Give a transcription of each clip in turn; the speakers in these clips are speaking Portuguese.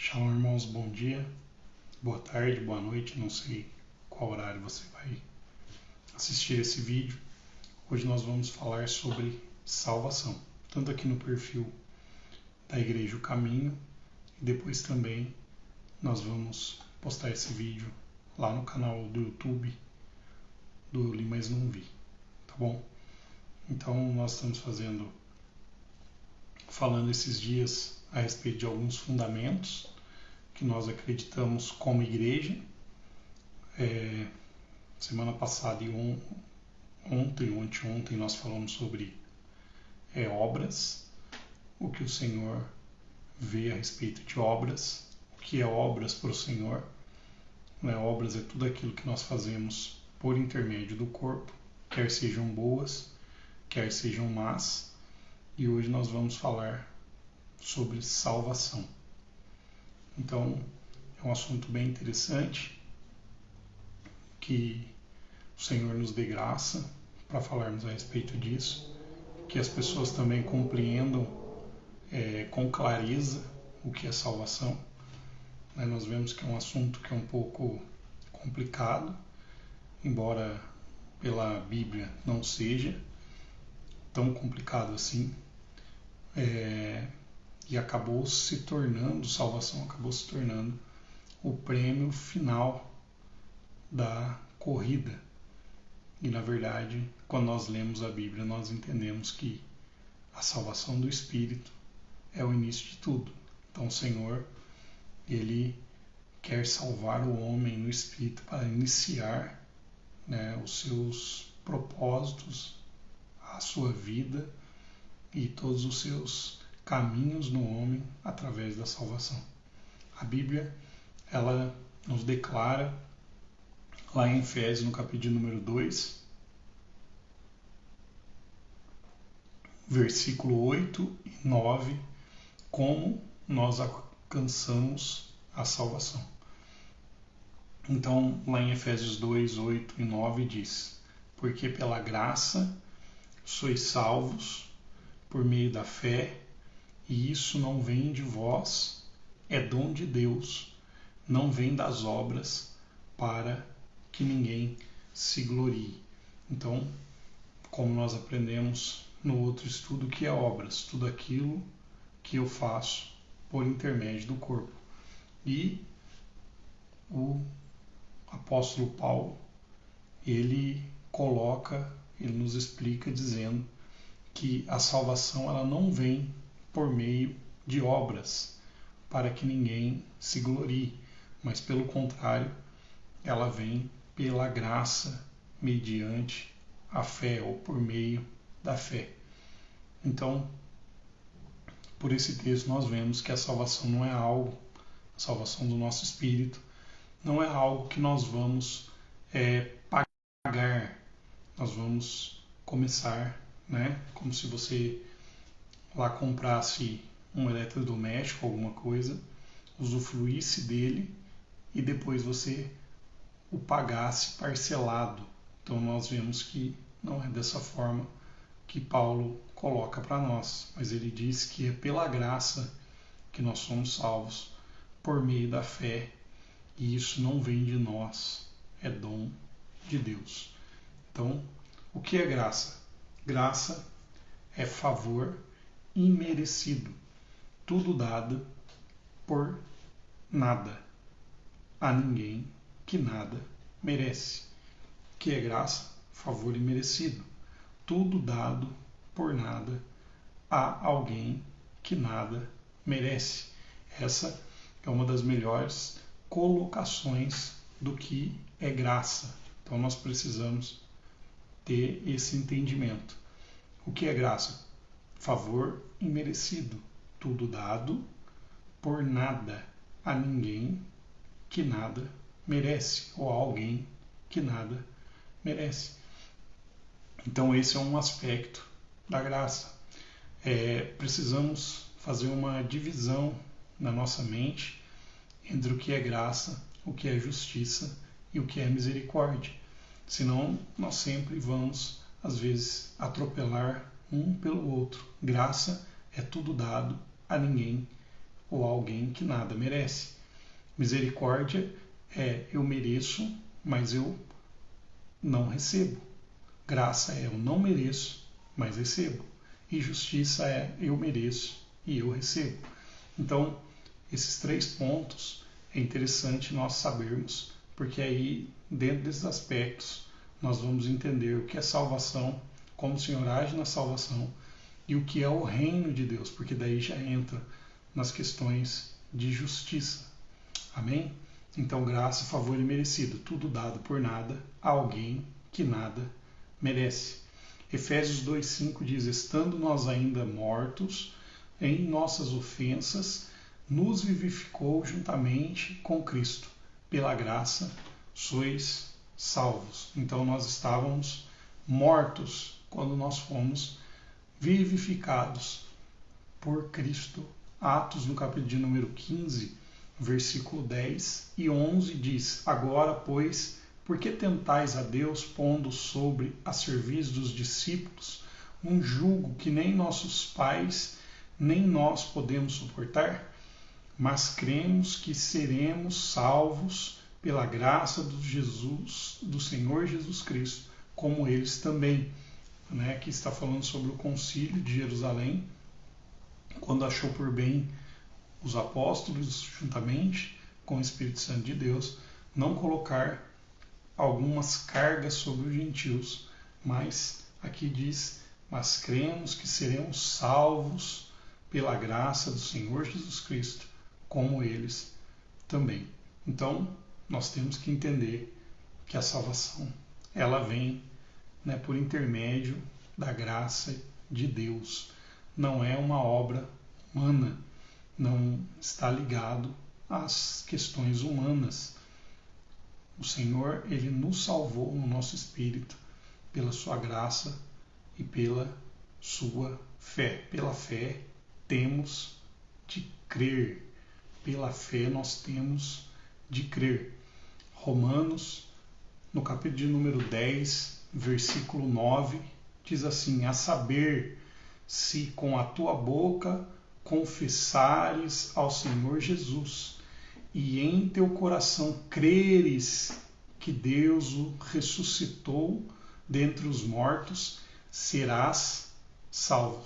Shalom, irmãos, bom dia, boa tarde, boa noite, não sei qual horário você vai assistir esse vídeo. Hoje nós vamos falar sobre salvação, tanto aqui no perfil da Igreja O Caminho, e depois também nós vamos postar esse vídeo lá no canal do YouTube do Li Mas Não Vi, tá bom? Então nós estamos falando esses dias a respeito de alguns fundamentos que nós acreditamos como igreja. Semana passada e ontem nós falamos sobre obras, o que o Senhor vê a respeito de obras, o que é obras para o Senhor. Obras é tudo aquilo que nós fazemos por intermédio do corpo, quer sejam boas, quer sejam más, e hoje nós vamos falar sobre salvação. Então, é um assunto bem interessante, que o Senhor nos dê graça para falarmos a respeito disso, que as pessoas também compreendam com clareza o que é salvação. Nós vemos que é um assunto que é um pouco complicado, embora pela Bíblia não seja tão complicado assim, e salvação acabou se tornando o prêmio final da corrida. E na verdade, quando nós lemos a Bíblia, nós entendemos que a salvação do Espírito é o início de tudo. Então o Senhor, Ele quer salvar o homem no Espírito para iniciar os seus propósitos, a sua vida e todos os seus caminhos no homem através da salvação. A Bíblia, ela nos declara lá em Efésios, no capítulo número 2, versículo 8 e 9, como nós alcançamos a salvação. Então, lá em Efésios 2, 8 e 9 diz: porque pela graça sois salvos por meio da fé, e isso não vem de vós, é dom de Deus, não vem das obras, para que ninguém se glorie. Então, como nós aprendemos no outro estudo, que é obras, tudo aquilo que eu faço por intermédio do corpo. E o apóstolo Paulo, ele nos explica dizendo que a salvação ela não vem por meio de obras, para que ninguém se glorie, mas pelo contrário, ela vem pela graça, mediante a fé, ou por meio da fé. Então, por esse texto nós vemos que a salvação não é algo, a salvação do nosso espírito, não é algo que nós vamos pagar, nós vamos começar, como se você lá comprasse um eletrodoméstico, alguma coisa, usufruísse dele e depois você o pagasse parcelado. Então nós vemos que não é dessa forma que Paulo coloca para nós, mas ele diz que é pela graça que nós somos salvos por meio da fé, e isso não vem de nós, é dom de Deus. Então, o que é graça? Graça é favor imerecido, tudo dado por nada, a ninguém que nada merece. O que é graça? Favor imerecido, tudo dado por nada a alguém que nada merece. Essa é uma das melhores colocações do que é graça. Então nós precisamos ter esse entendimento. O que é graça? Favor imerecido, tudo dado por nada a ninguém que nada merece, ou a alguém que nada merece. Então esse é um aspecto da graça. Precisamos fazer uma divisão na nossa mente entre o que é graça, o que é justiça e o que é misericórdia. Senão nós sempre vamos, às vezes, atropelar um pelo outro. Graça é tudo dado a ninguém ou a alguém que nada merece. Misericórdia é eu mereço, mas eu não recebo. Graça é eu não mereço, mas recebo. E justiça é eu mereço e eu recebo. Então, esses 3 pontos é interessante nós sabermos, porque aí, dentro desses aspectos, nós vamos entender o que é salvação, como o Senhor age na salvação e o que é o reino de Deus, porque daí já entra nas questões de justiça. Amém? Então, graça, favor e merecido, tudo dado por nada a alguém que nada merece. Efésios 2,5 diz: estando nós ainda mortos em nossas ofensas, nos vivificou juntamente com Cristo. Pela graça sois salvos. Então nós estávamos mortos quando nós fomos vivificados por Cristo. Atos, no capítulo de número 15, versículo 10 e 11 diz: agora, pois, por que tentais a Deus, pondo sobre a cerviz dos discípulos um jugo que nem nossos pais, nem nós podemos suportar? Mas cremos que seremos salvos pela graça do Senhor Jesus Cristo, como eles também. Aqui está falando sobre o concílio de Jerusalém, quando achou por bem os apóstolos, juntamente com o Espírito Santo de Deus, não colocar algumas cargas sobre os gentios, mas aqui diz: mas cremos que seremos salvos pela graça do Senhor Jesus Cristo, como eles também. Então, nós temos que entender que a salvação, ela vem por intermédio da graça de Deus. Não é uma obra humana, não está ligado às questões humanas. O Senhor, ele nos salvou no nosso espírito pela sua graça e pela sua fé. Pela fé temos de crer. Pela fé nós temos de crer. Romanos, no capítulo de número 10, versículo 9, diz assim: a saber, se com a tua boca confessares ao Senhor Jesus e em teu coração creres que Deus o ressuscitou dentre os mortos, serás salvo.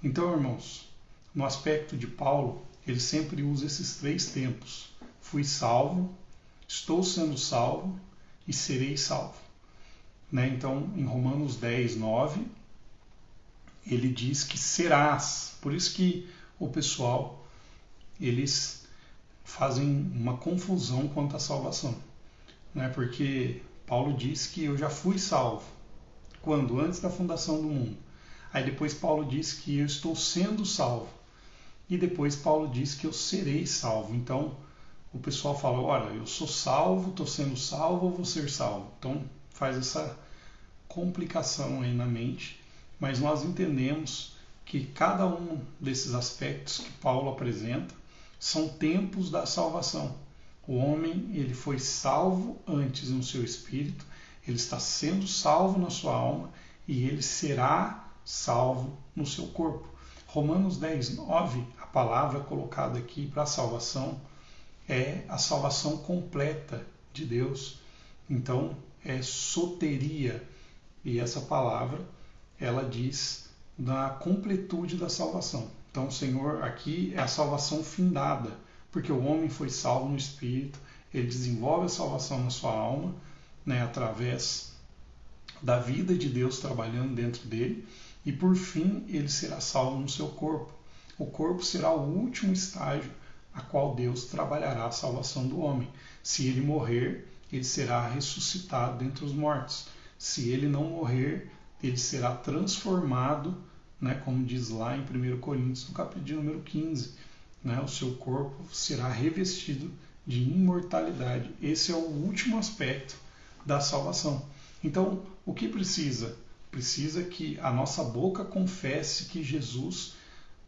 Então, irmãos, no aspecto de Paulo, ele sempre usa esses 3 tempos: fui salvo, estou sendo salvo e serei salvo. Então, em Romanos 10, 9, ele diz que serás. Por isso que o pessoal, eles fazem uma confusão quanto à salvação. Porque Paulo diz que eu já fui salvo. Quando? Antes da fundação do mundo. Aí depois Paulo diz que eu estou sendo salvo. E depois Paulo diz que eu serei salvo. Então, o pessoal fala: olha, eu sou salvo, estou sendo salvo ou vou ser salvo? Então, faz essa complicação aí na mente. Mas nós entendemos que cada um desses aspectos que Paulo apresenta são tempos da salvação. O homem, ele foi salvo antes no seu espírito, ele está sendo salvo na sua alma e ele será salvo no seu corpo. Romanos 10, 9, a palavra colocada aqui para a salvação é a salvação completa de Deus. Então, é soteria. E essa palavra, ela diz da completude da salvação. Então, o Senhor aqui é a salvação findada, porque o homem foi salvo no Espírito, ele desenvolve a salvação na sua alma, através da vida de Deus trabalhando dentro dele, e por fim ele será salvo no seu corpo. O corpo será o último estágio a qual Deus trabalhará a salvação do homem. Se ele morrer, ele será ressuscitado dentre os mortos. Se ele não morrer, ele será transformado, como diz lá em 1 Coríntios, no capítulo de número 15. O seu corpo será revestido de imortalidade. Esse é o último aspecto da salvação. Então, o que precisa? Precisa que a nossa boca confesse que Jesus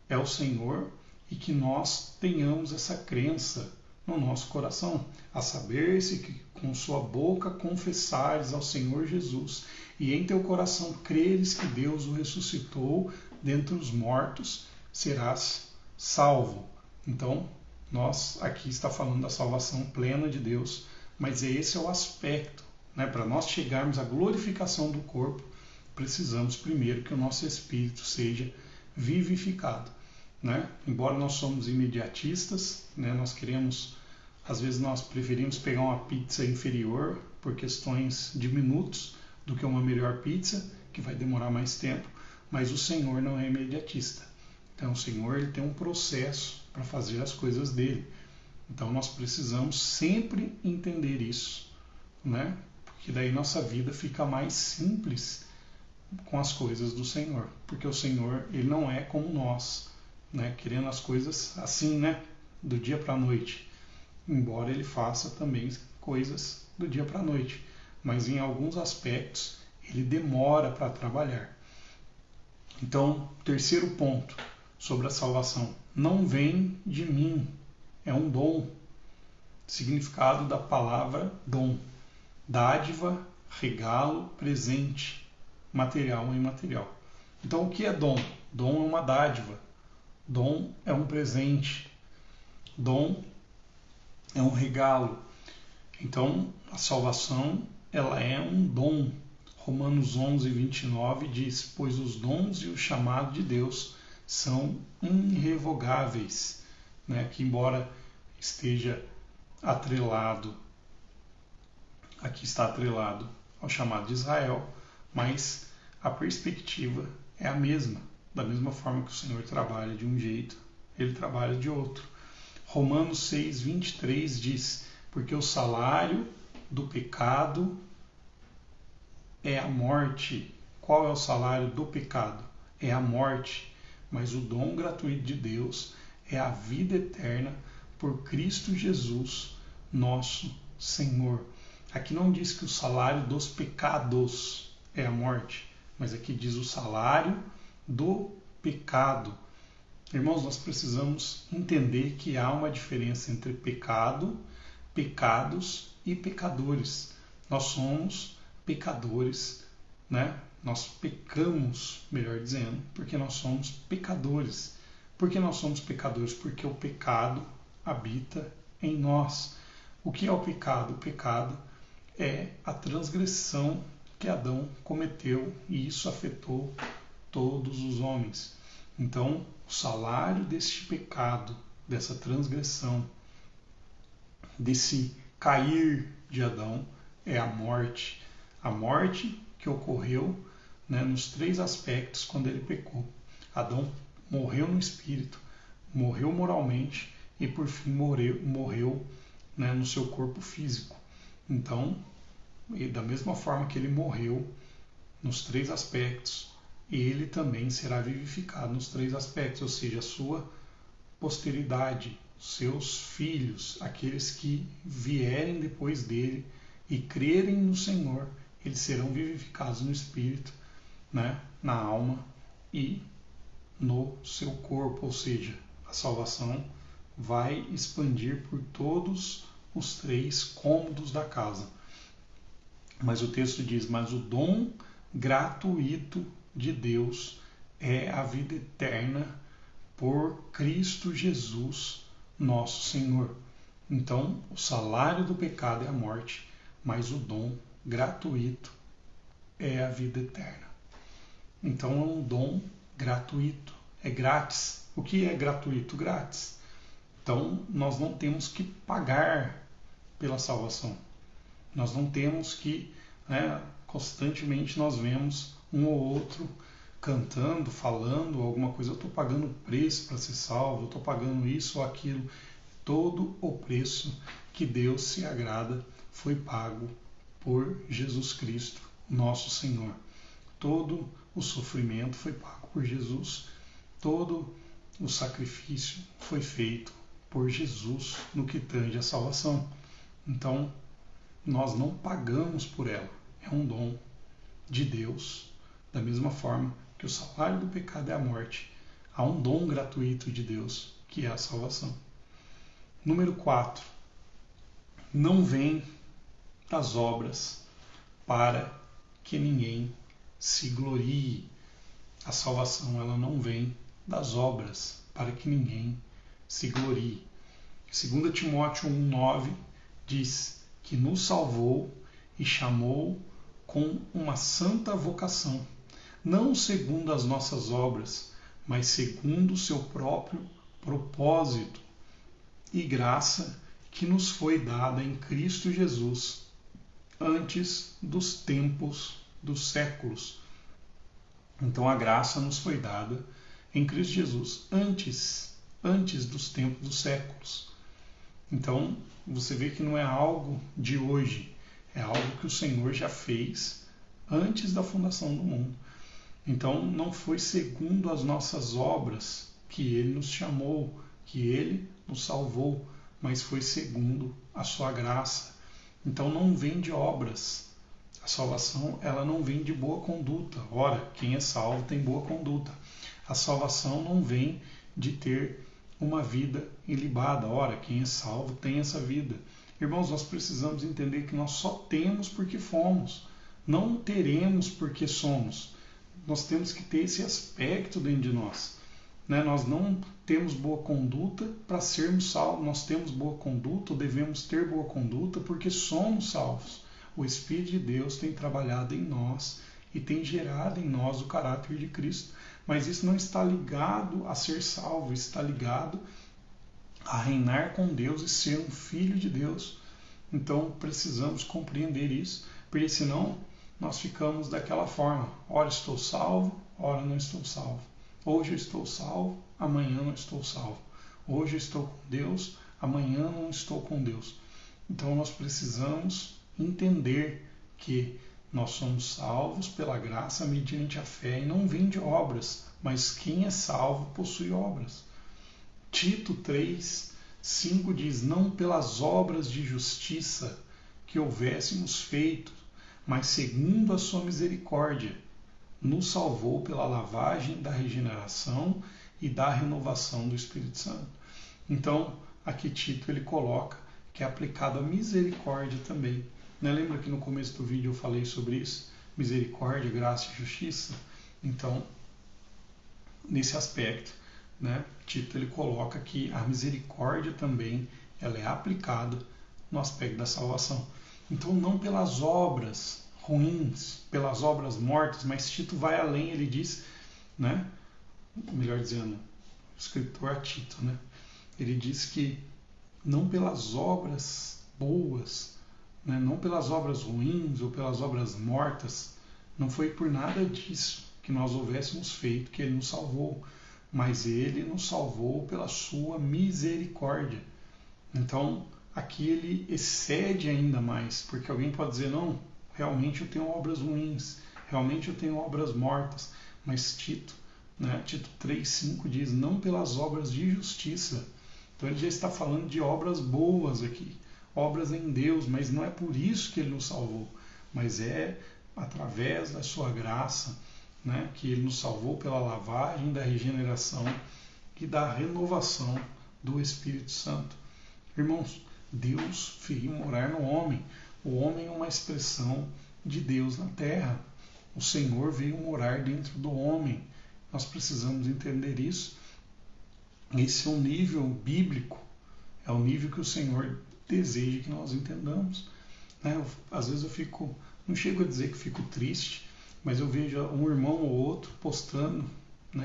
é o Senhor e que nós tenhamos essa crença no nosso coração, a saber, se que com sua boca confessares ao Senhor Jesus e em teu coração creres que Deus o ressuscitou dentre os mortos, serás salvo. Então, nós aqui está falando da salvação plena de Deus, mas esse é o aspecto, né? Para nós chegarmos à glorificação do corpo, precisamos primeiro que o nosso espírito seja vivificado, né? Embora nós somos imediatistas, né? Às vezes nós preferimos pegar uma pizza inferior por questões de minutos do que uma melhor pizza, que vai demorar mais tempo, mas o Senhor não é imediatista. Então o Senhor ele tem um processo para fazer as coisas dele. Então nós precisamos sempre entender isso, né? Porque daí nossa vida fica mais simples com as coisas do Senhor, porque o Senhor ele não é como nós, né? Querendo as coisas assim, né? Do dia para a noite, embora ele faça também coisas do dia para a noite, mas em alguns aspectos ele demora para trabalhar. Então, terceiro ponto sobre a salvação: não vem de mim, é um dom. Significado da palavra dom: dádiva, regalo, presente, material ou imaterial. Então, o que é dom? Dom é uma dádiva, dom é um presente, dom é um regalo. Então, a salvação ela é um dom. Romanos 11, 29 diz: pois os dons e o chamado de Deus são irrevogáveis, né? Que embora esteja atrelado, aqui está atrelado ao chamado de Israel, mas a perspectiva é a mesma. Da mesma forma que o Senhor trabalha de um jeito, ele trabalha de outro. Romanos 6, 23 diz: porque o salário do pecado é a morte. Qual é o salário do pecado? É a morte. Mas o dom gratuito de Deus é a vida eterna por Cristo Jesus, nosso Senhor. Aqui não diz que o salário dos pecados é a morte, mas aqui diz o salário do pecado. Irmãos, nós precisamos entender que há uma diferença entre pecado, pecados e pecadores. Nós somos pecadores, né? Nós pecamos, melhor dizendo, porque nós somos pecadores. Por que nós somos pecadores? Porque o pecado habita em nós. O que é o pecado? O pecado é a transgressão que Adão cometeu e isso afetou todos os homens. Então, o salário deste pecado, dessa transgressão, desse cair de Adão, é a morte. A morte que ocorreu, né, nos três aspectos quando ele pecou. Adão morreu no espírito, morreu moralmente e por fim morreu, né, no seu corpo físico. Então, e da mesma forma que ele morreu nos três aspectos, ele também será vivificado nos três aspectos, ou seja, a sua posteridade, seus filhos, aqueles que vierem depois dele e crerem no Senhor, eles serão vivificados no espírito, né, na alma e no seu corpo, ou seja, a salvação vai expandir por todos os três cômodos da casa. Mas o texto diz: mas o dom gratuito de Deus é a vida eterna por Cristo Jesus, nosso Senhor. Então, o salário do pecado é a morte, mas o dom gratuito é a vida eterna. Então, é um dom gratuito, é grátis. O que é gratuito? Grátis. Então, nós não temos que pagar pela salvação. Nós não temos que, né, constantemente nós vemos um ou outro cantando, falando alguma coisa: eu estou pagando preço para ser salvo, eu estou pagando isso ou aquilo. Todo o preço que Deus se agrada foi pago por Jesus Cristo, nosso Senhor. Todo o sofrimento foi pago por Jesus, todo o sacrifício foi feito por Jesus no que tange a salvação. Então, nós não pagamos por ela, é um dom de Deus. Da mesma forma que o salário do pecado é a morte, há um dom gratuito de Deus, que é a salvação. Número 4. Não vem das obras para que ninguém se glorie. A salvação ela não vem das obras para que ninguém se glorie. 2 Timóteo 1,9 diz que nos salvou e chamou com uma santa vocação, não segundo as nossas obras, mas segundo o seu próprio propósito e graça que nos foi dada em Cristo Jesus antes dos tempos dos séculos. Então a graça nos foi dada em Cristo Jesus antes dos tempos dos séculos. Então você vê que não é algo de hoje, é algo que o Senhor já fez antes da fundação do mundo. Então não foi segundo as nossas obras que Ele nos chamou, que Ele nos salvou, mas foi segundo a sua graça. Então não vem de obras. A salvação, ela não vem de boa conduta. Ora, quem é salvo tem boa conduta. A salvação não vem de ter uma vida ilibada. Ora, quem é salvo tem essa vida. Irmãos, nós precisamos entender que nós só temos porque fomos. Não teremos porque somos. Nós temos que ter esse aspecto dentro de nós. Nós não temos boa conduta para sermos salvos. Nós temos boa conduta, ou devemos ter boa conduta, porque somos salvos. O Espírito de Deus tem trabalhado em nós e tem gerado em nós o caráter de Cristo. Mas isso não está ligado a ser salvo, está ligado a reinar com Deus e ser um filho de Deus. Então precisamos compreender isso, porque senão nós ficamos daquela forma. Ora estou salvo, ora não estou salvo. Hoje eu estou salvo, amanhã não estou salvo. Hoje eu estou com Deus, amanhã não estou com Deus. Então nós precisamos entender que nós somos salvos pela graça mediante a fé e não vem de obras, mas quem é salvo possui obras. Tito 3:5 diz: não pelas obras de justiça que houvéssemos feito, mas segundo a sua misericórdia, nos salvou pela lavagem da regeneração e da renovação do Espírito Santo. Então, aqui Tito ele coloca que é aplicado a misericórdia também. Lembra que no começo do vídeo eu falei sobre isso? Misericórdia, graça e justiça? Então, nesse aspecto, Tito ele coloca que a misericórdia também ela é aplicada no aspecto da salvação. Então, não pelas obras ruins, pelas obras mortas, mas Tito vai além, ele diz, melhor dizendo, o escritor Tito, ele diz que não pelas obras boas, não pelas obras ruins ou pelas obras mortas, não foi por nada disso que nós houvéssemos feito que Ele nos salvou, mas Ele nos salvou pela sua misericórdia. Então, aqui ele excede ainda mais, porque alguém pode dizer, não, realmente eu tenho obras ruins, realmente eu tenho obras mortas, mas Tito 3:5 diz, não pelas obras de justiça. Então ele já está falando de obras boas aqui, obras em Deus, mas não é por isso que Ele nos salvou, mas é através da sua graça, que Ele nos salvou pela lavagem da regeneração e da renovação do Espírito Santo. Irmãos, Deus veio morar no homem. O homem é uma expressão de Deus na terra. O Senhor veio morar dentro do homem. Nós precisamos entender isso. Esse é um nível bíblico, é o nível que o Senhor deseja que nós entendamos. Às vezes eu não chego a dizer que fico triste, mas eu vejo um irmão ou outro postando,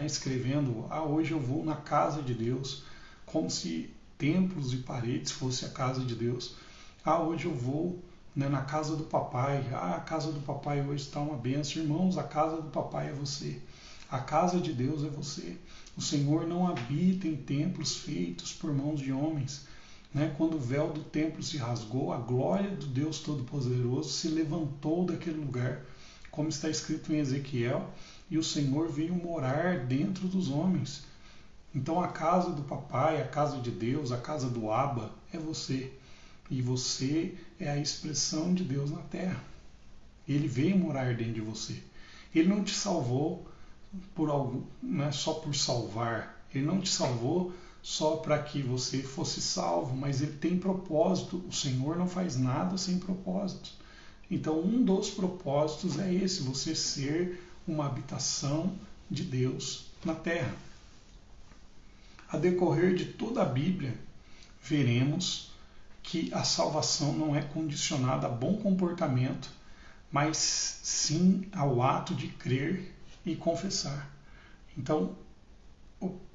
escrevendo, hoje eu vou na casa de Deus, como se templos e paredes fosse a casa de Deus. Hoje eu vou na casa do papai, a casa do papai hoje está uma bênção. Irmãos, a casa do papai é você, a casa de Deus é você. O Senhor não habita em templos feitos por mãos de homens. Quando o véu do templo se rasgou, a glória do Deus Todo-Poderoso se levantou daquele lugar, como está escrito em Ezequiel, e o Senhor veio morar dentro dos homens. Então a casa do papai, a casa de Deus, a casa do Abba é você. E você é a expressão de Deus na terra. Ele veio morar dentro de você. Ele não te salvou por algo, só por salvar. Ele não te salvou só para que você fosse salvo, mas Ele tem propósito. O Senhor não faz nada sem propósito. Então, um dos propósitos é esse, você ser uma habitação de Deus na terra. A decorrer de toda a Bíblia, veremos que a salvação não é condicionada a bom comportamento, mas sim ao ato de crer e confessar. Então,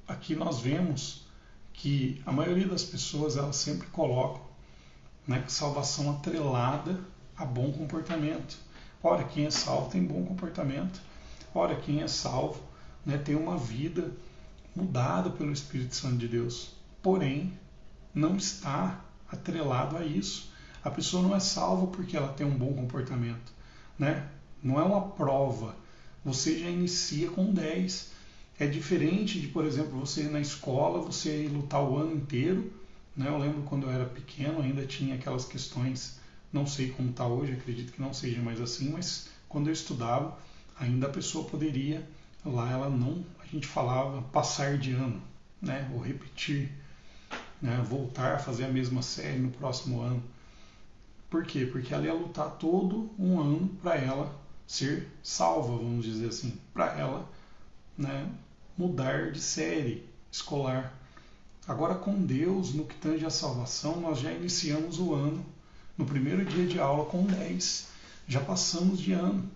aqui nós vemos que a maioria das pessoas elas sempre colocam, né, salvação atrelada a bom comportamento. Ora, quem é salvo tem bom comportamento. Ora, quem é salvo, né, tem uma vida mudada pelo Espírito Santo de Deus. Porém, não está atrelado a isso. A pessoa não é salva porque ela tem um bom comportamento, né? Não é uma prova. Você já inicia com 10. É diferente de, por exemplo, você ir na escola, você ir lutar o ano inteiro, né? Eu lembro quando eu era pequeno, ainda tinha aquelas questões, não sei como está hoje, acredito que não seja mais assim, mas quando eu estudava, ainda a pessoa poderia, lá ela não, a gente falava passar de ano, né? Ou repetir, né? Voltar a fazer a mesma série no próximo ano. Por quê? Porque ela ia lutar todo um ano para ela ser salva, vamos dizer assim, para ela, né, mudar de série escolar. Agora, com Deus, no que tange a salvação, nós já iniciamos o ano, no primeiro dia de aula, com 10. Já passamos de ano,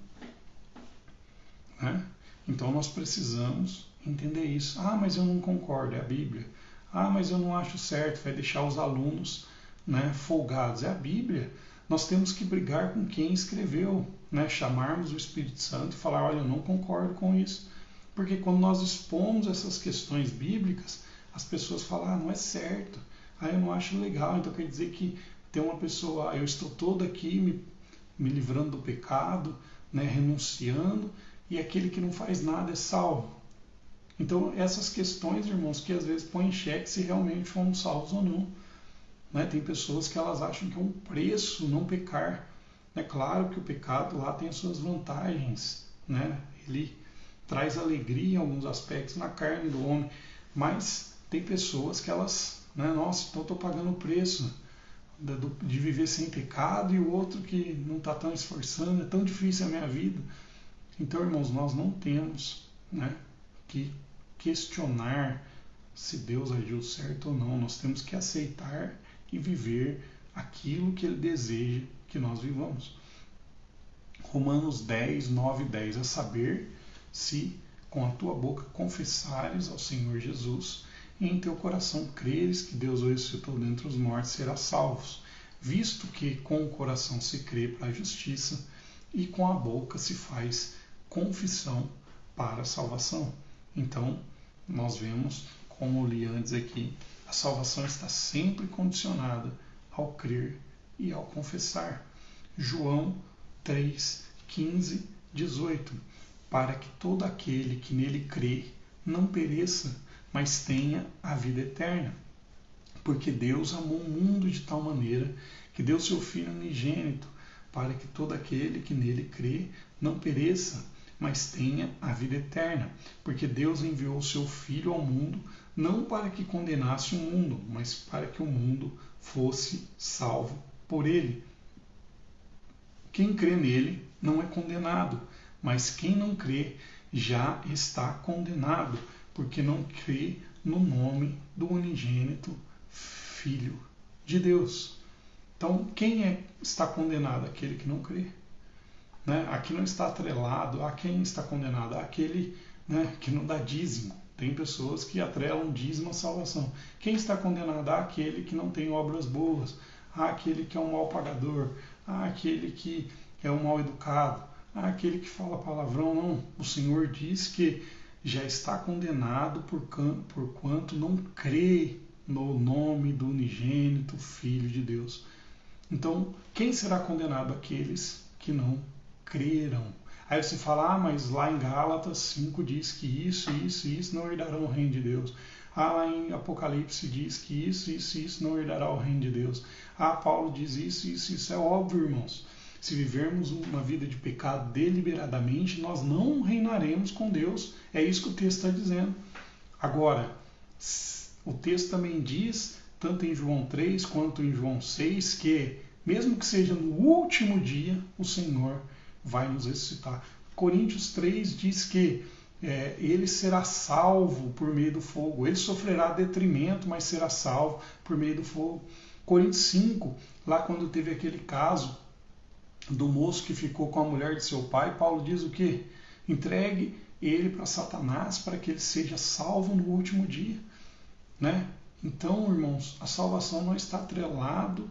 né? Então, nós precisamos entender isso. Ah, mas eu não concordo, é a Bíblia. Ah, mas eu não acho certo, vai deixar os alunos, né, folgados. É a Bíblia. Nós temos que brigar com quem escreveu, né? Chamarmos o Espírito Santo e falar, olha, eu não concordo com isso. Porque quando nós expomos essas questões bíblicas, as pessoas falam, ah, não é certo, ah, eu não acho legal. Então quer dizer que tem uma pessoa, eu estou todo aqui me livrando do pecado, né, renunciando, e aquele que não faz nada é salvo. Então essas questões, irmãos, que às vezes põem em xeque se realmente fomos salvos ou não. Né? Tem pessoas que elas acham que é um preço não pecar. É claro que o pecado lá tem as suas vantagens, né? Ele traz alegria em alguns aspectos na carne do homem, mas tem pessoas que elas, né, nossa, então estou pagando o preço de viver sem pecado, e o outro que não está tão esforçando, é tão difícil a minha vida. Então, irmãos, nós não temos, né, que questionar se Deus agiu certo ou não. Nós temos que aceitar e viver aquilo que Ele deseja que nós vivamos. Romanos 10, 9 e 10, a saber, se com a tua boca confessares ao Senhor Jesus e em teu coração creres que Deus o ressuscitou dentre os mortos, serás salvos, visto que com o coração se crê para a justiça e com a boca se faz confissão para a salvação. Então, nós vemos, como eu li antes aqui, a salvação está sempre condicionada ao crer e ao confessar. João 3, 15, 18. Para que todo aquele que nele crê não pereça, mas tenha a vida eterna. Porque Deus amou o mundo de tal maneira que deu seu Filho unigênito, para que todo aquele que nele crê não pereça, mas tenha a vida eterna. Porque Deus enviou o seu Filho ao mundo, não para que condenasse o mundo, mas para que o mundo fosse salvo por ele. Quem crê nele não é condenado, mas quem não crê já está condenado, porque não crê no nome do unigênito Filho de Deus. Então, quem está condenado? Aquele que não crê. Né? Aqui não está atrelado a quem está condenado, aquele, né, que não dá dízimo. Tem pessoas que atrelam dízimo à salvação. Quem está condenado? Aquele que não tem obras boas, aquele que é um mau pagador, aquele que é um mal educado, aquele que fala palavrão. Não, o Senhor diz que já está condenado por quanto não crê no nome do unigênito Filho de Deus. Então, quem será condenado? Aqueles que não creram. Aí você fala, mas lá em Gálatas 5 diz que isso não herdarão o reino de Deus. Lá em Apocalipse diz que isso não herdará o reino de Deus. Paulo diz isso. É óbvio, irmãos. Se vivermos uma vida de pecado deliberadamente, nós não reinaremos com Deus. É isso que o texto está dizendo. Agora, o texto também diz, tanto em João 3 quanto em João 6, que mesmo que seja no último dia, o Senhor vai nos ressuscitar. Coríntios 3 diz que ele será salvo por meio do fogo. Ele sofrerá detrimento, mas será salvo por meio do fogo. Coríntios 5, lá quando teve aquele caso do moço que ficou com a mulher de seu pai, Paulo diz o quê? Entregue ele para Satanás para que ele seja salvo no último dia, né? Então, irmãos, a salvação não está atrelado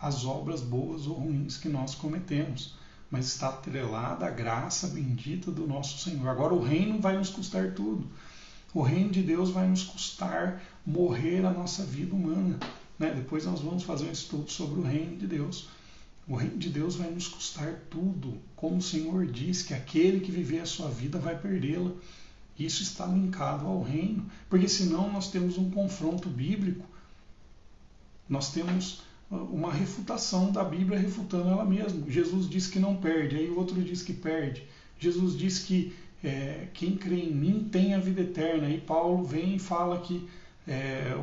às obras boas ou ruins que nós cometemos, mas está atrelada à graça bendita do nosso Senhor. Agora, o reino vai nos custar tudo. O reino de Deus vai nos custar morrer a nossa vida humana, né? Depois nós vamos fazer um estudo sobre o reino de Deus. O reino de Deus vai nos custar tudo, como o Senhor diz, que aquele que viver a sua vida vai perdê-la. Isso está linkado ao reino, porque senão nós temos um confronto bíblico, nós temos uma refutação da Bíblia refutando ela mesma. Jesus diz que não perde, aí o outro diz que perde. Jesus diz que quem crê em mim tem a vida eterna, aí Paulo vem e fala que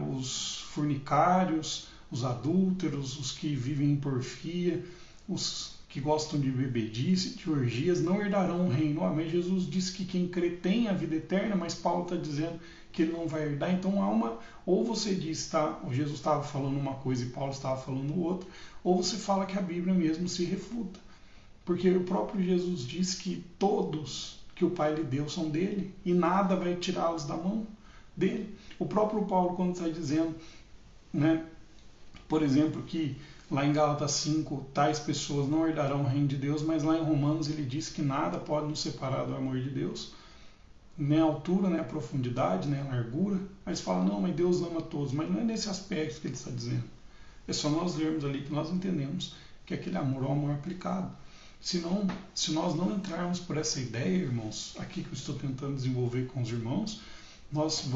os fornicários, os adúlteros, os que vivem em porfia, os que gostam de bebedice, de orgias, não herdarão o reino. Mas Jesus disse que quem crê tem a vida eterna, mas Paulo está dizendo que ele não vai herdar. Então há uma, ou você diz, tá, Jesus estava falando uma coisa e Paulo estava falando outra, ou você fala que a Bíblia mesmo se refuta. Porque o próprio Jesus diz que todos que o Pai lhe deu são dele, e nada vai tirá-los da mão dele. O próprio Paulo, quando está dizendo, né, por exemplo, que lá em Gálatas 5, tais pessoas não herdarão o reino de Deus, mas lá em Romanos ele diz que nada pode nos separar do amor de Deus, nem a altura, nem a profundidade, nem a largura. Aí eles falam, não, mas Deus ama todos, mas não é nesse aspecto que ele está dizendo. É só nós lermos ali que nós entendemos que aquele amor é o amor aplicado. Se nós não entrarmos por essa ideia, irmãos, aqui que eu estou tentando desenvolver com os irmãos, nós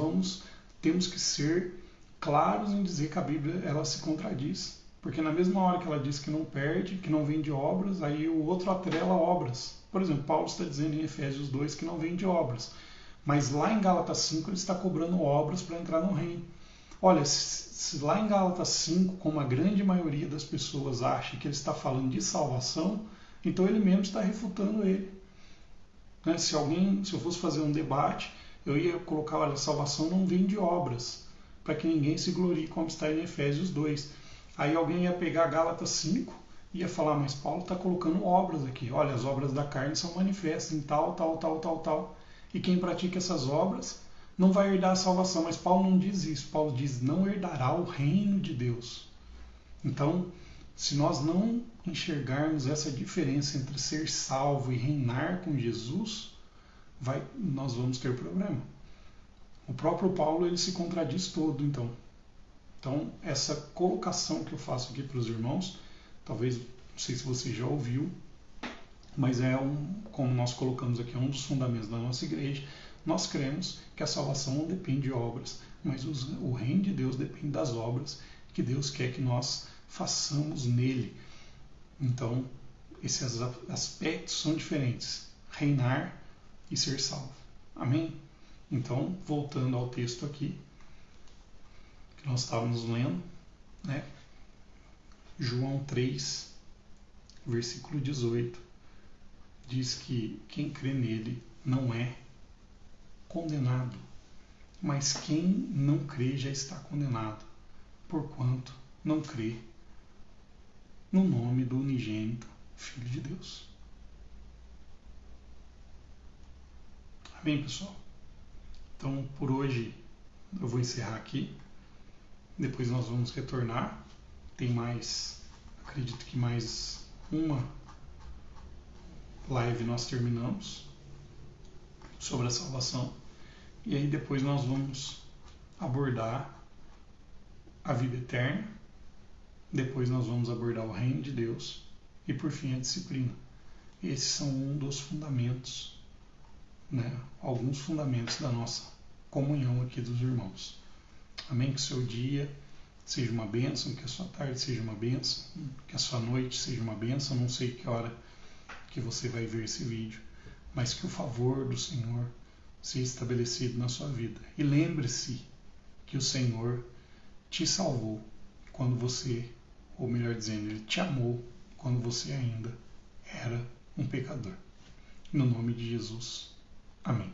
temos que ser claros em dizer que a Bíblia ela se contradiz. Porque na mesma hora que ela diz que não perde, que não vem de obras, aí o outro atrela obras. Por exemplo, Paulo está dizendo em Efésios 2 que não vem de obras. Mas lá em Gálatas 5 ele está cobrando obras para entrar no reino. Olha, se lá em Gálatas 5, como a grande maioria das pessoas acha que ele está falando de salvação, então ele mesmo está refutando ele. Né? Se eu fosse fazer um debate, eu ia colocar, olha, a salvação não vem de obras, para que ninguém se glorie, como está em Efésios 2. Aí alguém ia pegar Gálatas 5 e ia falar, mas Paulo está colocando obras aqui. Olha, as obras da carne são manifestas em tal, tal, tal, tal, tal. E quem pratica essas obras não vai herdar a salvação. Mas Paulo não diz isso. Paulo diz, não herdará o reino de Deus. Então, se nós não enxergarmos essa diferença entre ser salvo e reinar com Jesus, nós vamos ter problema. O próprio Paulo ele se contradiz todo, então. Então, essa colocação que eu faço aqui para os irmãos, talvez, não sei se você já ouviu, mas como nós colocamos aqui, é um dos fundamentos da nossa igreja. Nós cremos que a salvação não depende de obras, mas o reino de Deus depende das obras que Deus quer que nós façamos nele. Então, esses aspectos são diferentes, reinar e ser salvo. Amém? Então, voltando ao texto aqui, que nós estávamos lendo, né? João 3, versículo 18, diz que quem crê nele não é condenado, mas quem não crê já está condenado, porquanto não crê no nome do unigênito Filho de Deus. Amém, pessoal? Então, por hoje, eu vou encerrar aqui. Depois nós vamos retornar. Tem mais, acredito que mais uma live nós terminamos sobre a salvação. E aí depois nós vamos abordar a vida eterna. Depois nós vamos abordar o reino de Deus. E por fim a disciplina. Esses são um dos fundamentos, né? Alguns fundamentos da nossa comunhão aqui dos irmãos. Amém? Que o seu dia seja uma bênção, que a sua tarde seja uma bênção, que a sua noite seja uma bênção. Não sei que hora que você vai ver esse vídeo, mas que o favor do Senhor seja estabelecido na sua vida. E lembre-se que o Senhor te salvou quando você, ou melhor dizendo, Ele te amou quando você ainda era um pecador. No nome de Jesus. Amém.